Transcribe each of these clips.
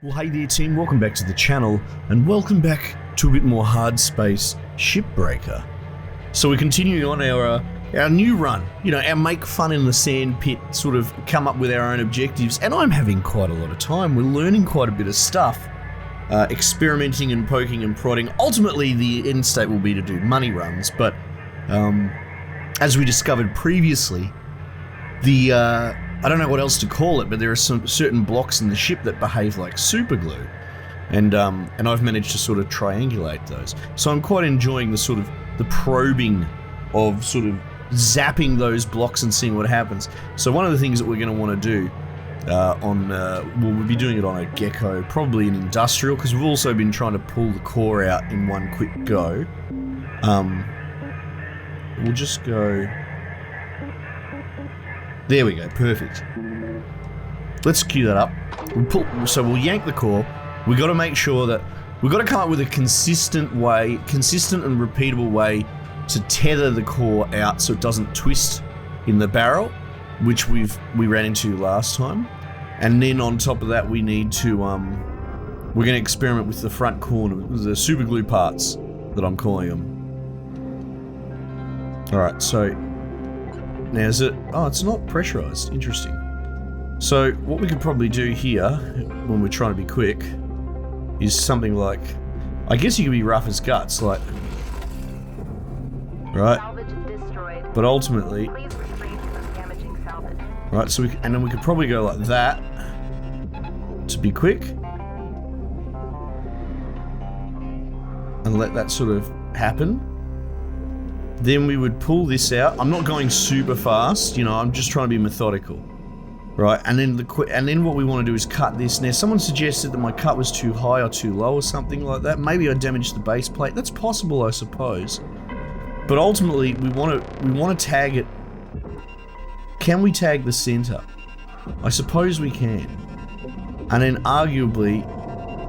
Well, hey there team, welcome back to the channel, and welcome back to a bit more Hardspace Shipbreaker. So we're continuing on our new run, you know, our make fun in the sand pit, sort of come up with our own objectives, and I'm having quite a lot of time. We're learning quite a bit of stuff, experimenting and poking and prodding. Ultimately, the end state will be to do money runs, but as we discovered previously, I don't know what else to call it, but there are some certain blocks in the ship that behave like super glue, and I've managed to sort of triangulate those. So I'm quite enjoying the probing of sort of zapping those blocks and seeing what happens. So one of the things that we're going to want to do we'll be doing it on a gecko, probably an industrial, because we've also been trying to pull the core out in one quick go. We'll just go. There we go, perfect. Let's cue that up. We'll yank the core. We got to make sure that we've got to come up with a consistent and repeatable way to tether the core out so it doesn't twist in the barrel, which we ran into last time. And then on top of that, we need to we're going to experiment with the front corner, the super glue parts that I'm calling them. All right, so. Now is it? Oh, it's not pressurized. Interesting. So what we could probably do here, when we're trying to be quick, is something like, I guess you could be rough as guts, like, right? But ultimately, right? So and then we could probably go like that to be quick, and let that sort of happen. Then we would pull this out. I'm not going super fast, you know, I'm just trying to be methodical. Right, and then what we want to do is cut this. Now, someone suggested that my cut was too high or too low or something like that. Maybe I damaged the base plate. That's possible, I suppose. But ultimately, we want to tag it. Can we tag the center? I suppose we can. And then arguably,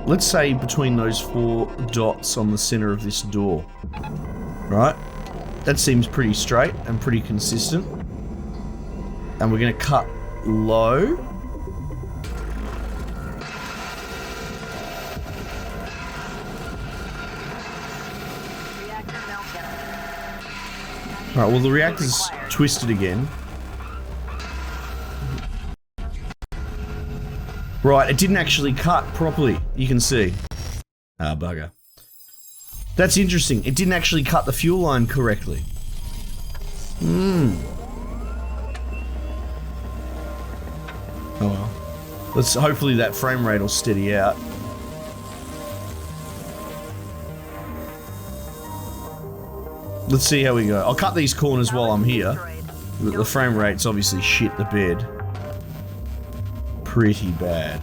let's say between those 4 dots on the center of this door. Right? That seems pretty straight and pretty consistent. And we're going to cut low. Alright, well the reactor's twisted again. Right, it didn't actually cut properly, you can see. Ah, bugger. That's interesting. It didn't actually cut the fuel line correctly. Oh well. Hopefully that frame rate will steady out. Let's see how we go. I'll cut these corners while I'm here. The frame rate's obviously shit the bed. Pretty bad.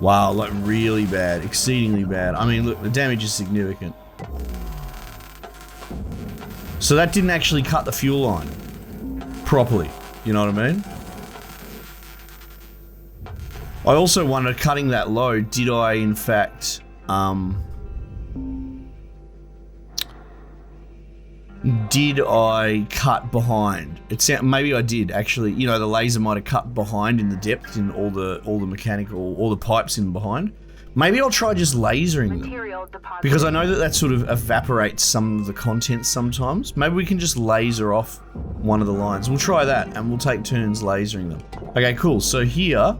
Wow, like really bad. Exceedingly bad. I mean, look, the damage is significant. So that didn't actually cut the fuel line properly, you know what I mean? I also wondered, cutting that low, did I in fact, did I cut behind? Maybe I did actually, you know, the laser might have cut behind in the depth in all the mechanical, all the pipes in behind. Maybe I'll try just lasering them, because I know that sort of evaporates some of the content sometimes. Maybe we can just laser off one of the lines. We'll try that, and we'll take turns lasering them. Okay, cool. So here,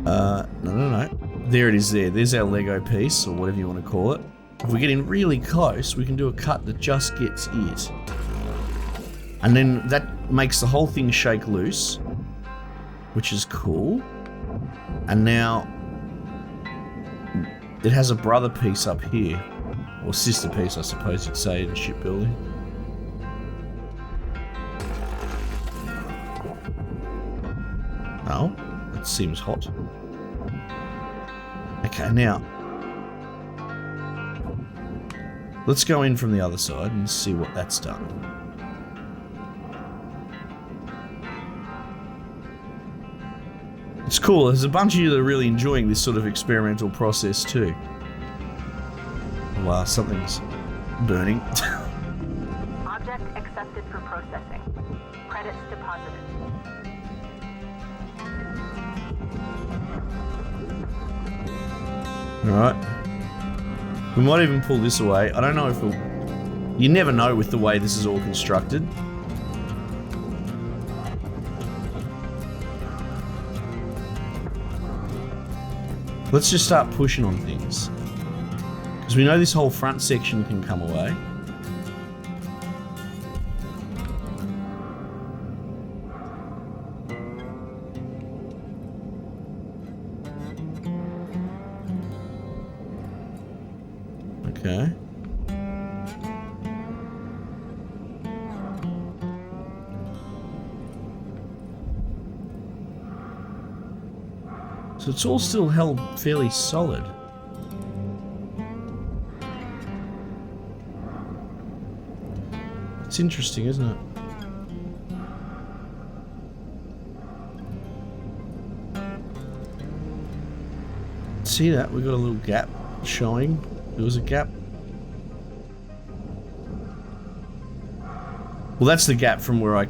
no. There it is there. There's our Lego piece, or whatever you want to call it. If we get in really close, we can do a cut that just gets it. And then that makes the whole thing shake loose, which is cool. And now it has a brother piece up here, or sister piece, I suppose you'd say, in shipbuilding. Oh, that seems hot. Okay, now let's go in from the other side and see what that's done. It's cool. There's a bunch of you that are really enjoying this sort of experimental process too. Wow, something's burning. Object accepted for processing. Credits deposited. Alright. We might even pull this away. I don't know if we'll... You never know with the way this is all constructed. Let's just start pushing on things. Because we know this whole front section can come away. Okay. So it's all still held fairly solid. It's interesting, isn't it? See that? We got a little gap showing. There was a gap. Well, that's the gap from where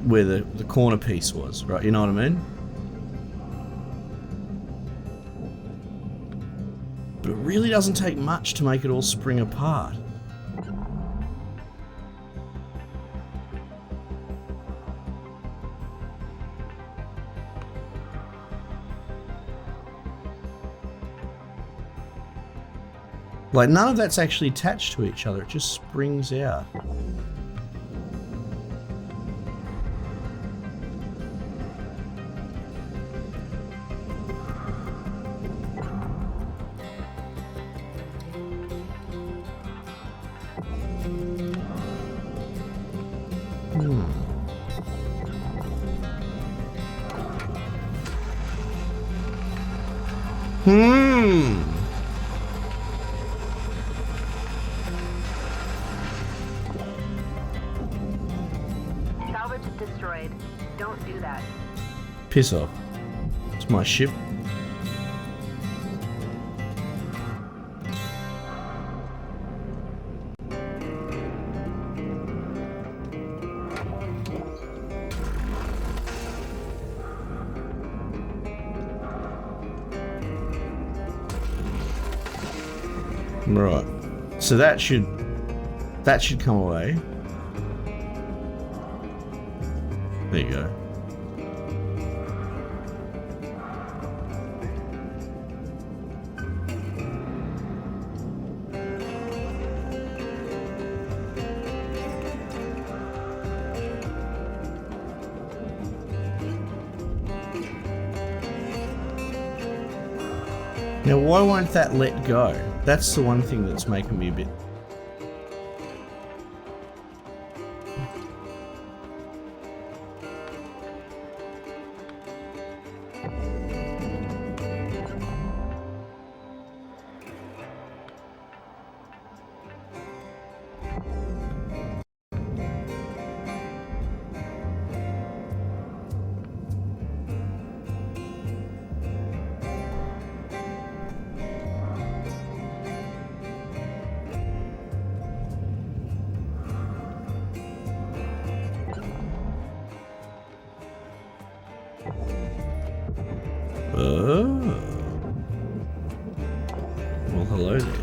where the corner piece was, right? You know what I mean? But it really doesn't take much to make it all spring apart. Like, none of that's actually attached to each other, it just springs out. Salvage destroyed. Don't do that. Piss off. It's my ship. Right. So that should come away. There you go. Now, why won't that let go? That's the one thing that's making me a bit... Oh. Well, hello there.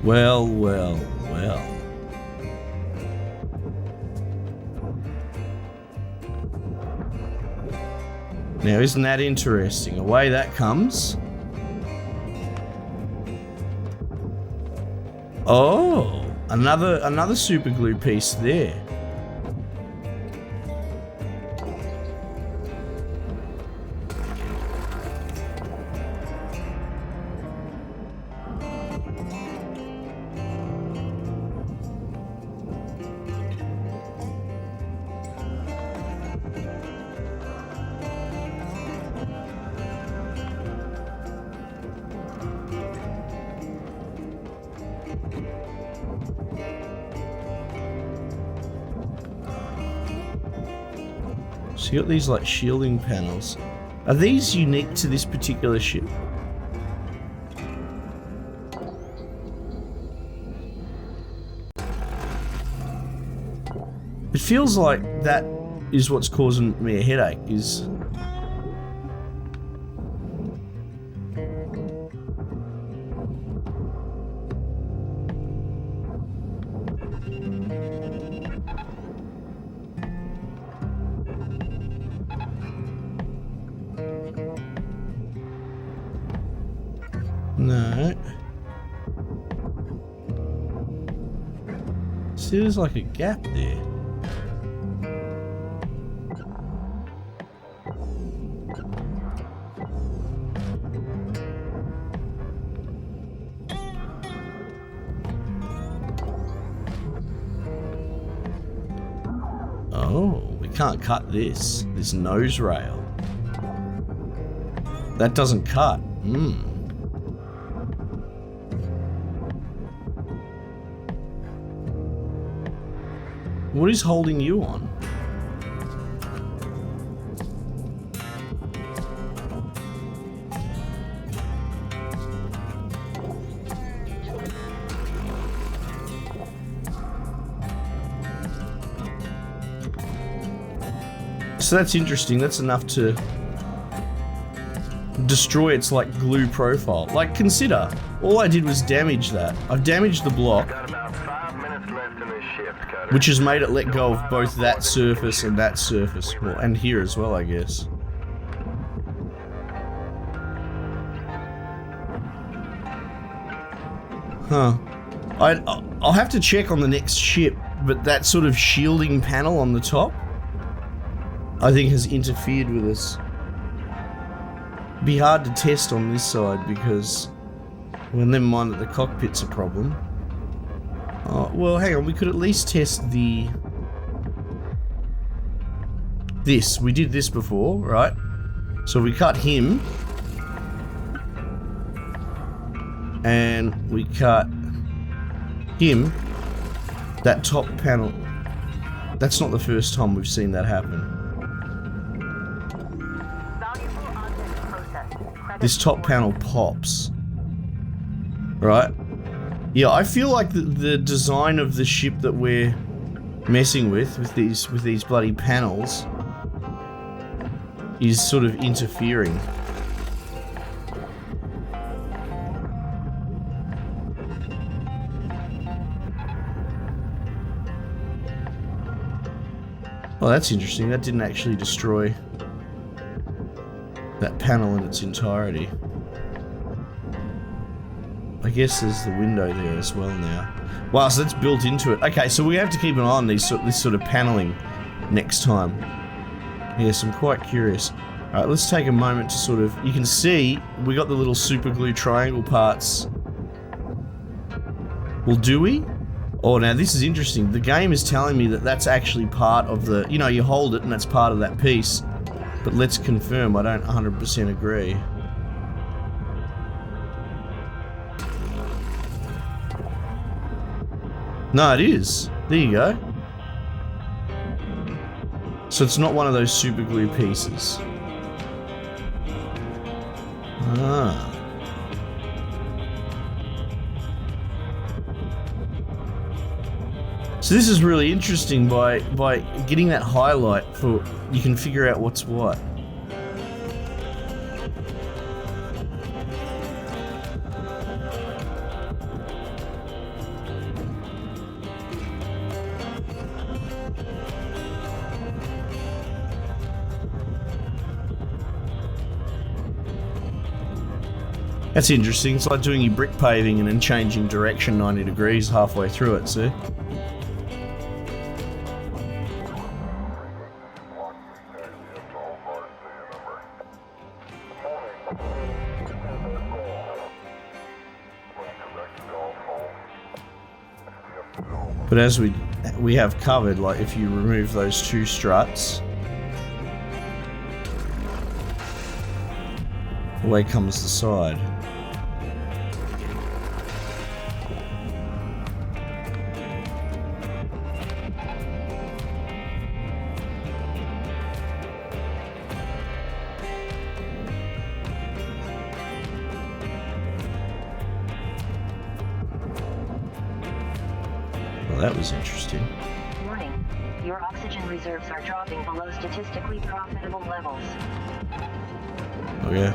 Well, well, well. Now, isn't that interesting? Away that comes. Oh, another super glue piece there. So you got these like shielding panels. Are these unique to this particular ship? It feels like that is what's causing me a headache, is No. See, there's like a gap there. Oh, we can't cut this nose rail. That doesn't cut. What is holding you on? So that's interesting. That's enough to destroy its like glue profile. Like, consider, all I did was damage that. I've damaged the block, which has made it let go of both that surface and that surface. Well, and here as well, I guess. Huh. I'll have to check on the next ship, but that sort of shielding panel on the top, I think, has interfered with us. Be hard to test on this side because, well, never mind that the cockpit's a problem. Oh, well, hang on, we could at least test this. We did this before, right? So we cut him. And we cut him. That top panel. That's not the first time we've seen that happen. This top panel pops. Right? Yeah, I feel like the design of the ship that we're messing with these bloody panels is sort of interfering. Oh, that's interesting. That didn't actually destroy that panel in its entirety. I guess there's the window there as well now. Wow, so that's built into it. Okay, so we have to keep an eye on this sort of paneling next time. Yes, I'm quite curious. Alright, let's take a moment to sort of... You can see we got the little super glue triangle parts. Well, do we? Oh, now this is interesting. The game is telling me that that's actually part of the... You know, you hold it and that's part of that piece. But let's confirm, I don't 100% agree. No, it is. There you go. So it's not one of those super glue pieces. Ah. So this is really interesting. By getting that highlight, for you can figure out what's what. That's interesting. It's like doing your brick paving and then changing direction 90 degrees halfway through it, see? But as we have covered, like if you remove those two struts, away comes the side. That was interesting. Warning. Your oxygen reserves are dropping below statistically profitable levels. Oh yeah.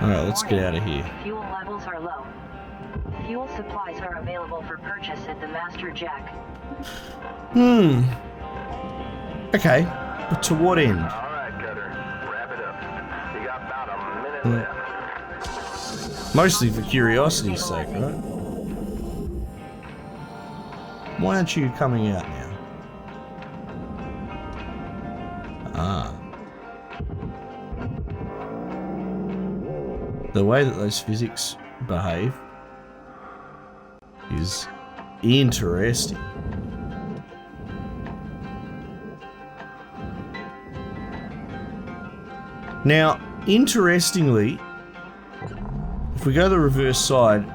Alright, let's get out of here. Fuel levels are low. Fuel supplies are available for purchase at the Master Jack. Okay, but to what end? Alright, Cutter. Wrap it up. You got about a minute left. Mostly for curiosity's sake, right? Why aren't you coming out now? Ah. The way that those physics behave is interesting. Now, interestingly, if we go to the reverse side,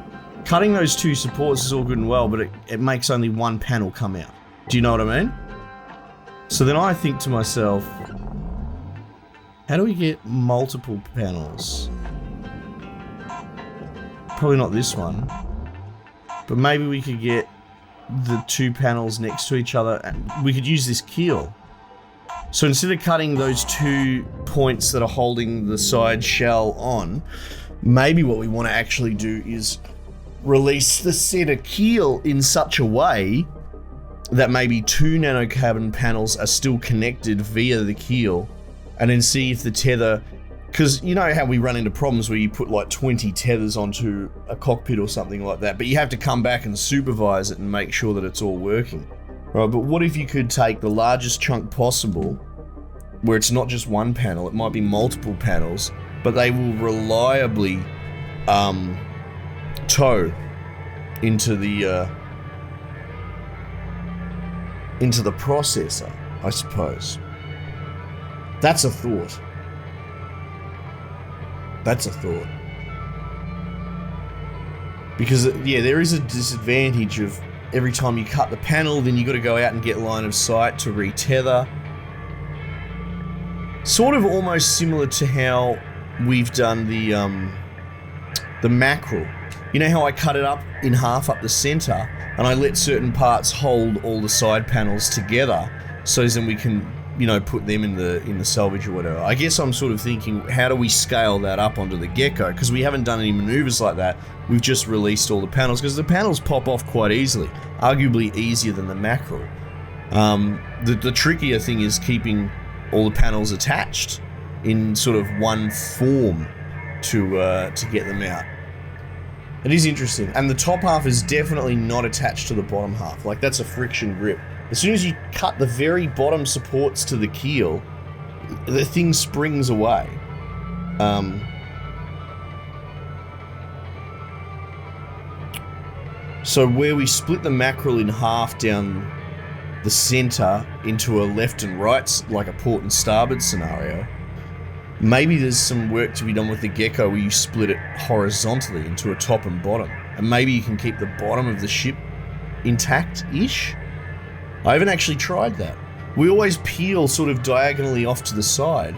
cutting those two supports is all good and well, but it makes only one panel come out. Do you know what I mean? So then I think to myself, how do we get multiple panels? Probably not this one, but maybe we could get the two panels next to each other. We could use this keel. So instead of cutting those 2 points that are holding the side shell on, maybe what we want to actually do is release the center keel in such a way that maybe 2 nanocarbon panels are still connected via the keel, and then see if the tether, because you know how we run into problems where you put like 20 tethers onto a cockpit or something like that, but you have to come back and supervise it and make sure that it's all working. Right, but what if you could take the largest chunk possible, where it's not just one panel, it might be multiple panels, but they will reliably tow into the processor, I suppose. That's a thought. That's a thought. Because, yeah, there is a disadvantage of every time you cut the panel, then you got to go out and get line of sight to retether. Sort of almost similar to how we've done the mackerel. You know how I cut it up in half up the center, and I let certain parts hold all the side panels together, so then we can, you know, put them in the salvage or whatever. I guess I'm sort of thinking, how do we scale that up onto the Gecko? Because we haven't done any maneuvers like that. We've just released all the panels, because the panels pop off quite easily, arguably easier than the mackerel. The trickier thing is keeping all the panels attached in sort of one form to get them out. It is interesting, and the top half is definitely not attached to the bottom half. Like, that's a friction grip. As soon as you cut the very bottom supports to the keel, the thing springs away. So where we split the mackerel in half down the center into a left and right, like a port and starboard scenario, maybe there's some work to be done with the Gecko where you split it horizontally into a top and bottom, and maybe you can keep the bottom of the ship intact-ish. I haven't actually tried that. We always peel sort of diagonally off to the side.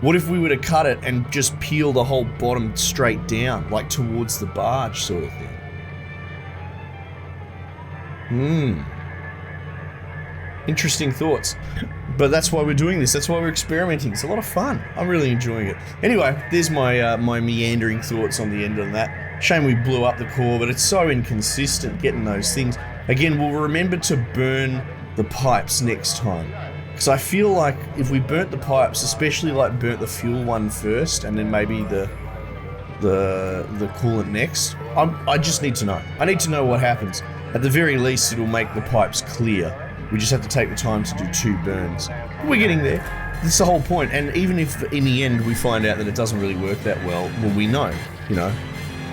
What if we were to cut it and just peel the whole bottom straight down, like towards the barge sort of thing? Interesting thoughts. But that's why we're doing this. That's why we're experimenting. It's a lot of fun. I'm really enjoying it. Anyway, there's my my meandering thoughts on the end of that. Shame we blew up the core, but it's so inconsistent getting those things. Again, we'll remember to burn the pipes next time. Because I feel like if we burnt the pipes, especially like burnt the fuel one first, and then maybe the coolant next, I just need to know. I need to know what happens. At the very least, it'll make the pipes clear. We just have to take the time to do 2 burns. But we're getting there. That's the whole point. And even if in the end we find out that it doesn't really work that well, we know, you know,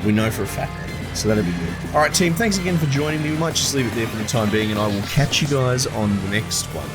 we know for a fact. So that'll be good. Alright team, thanks again for joining me. We might just leave it there for the time being, and I will catch you guys on the next one.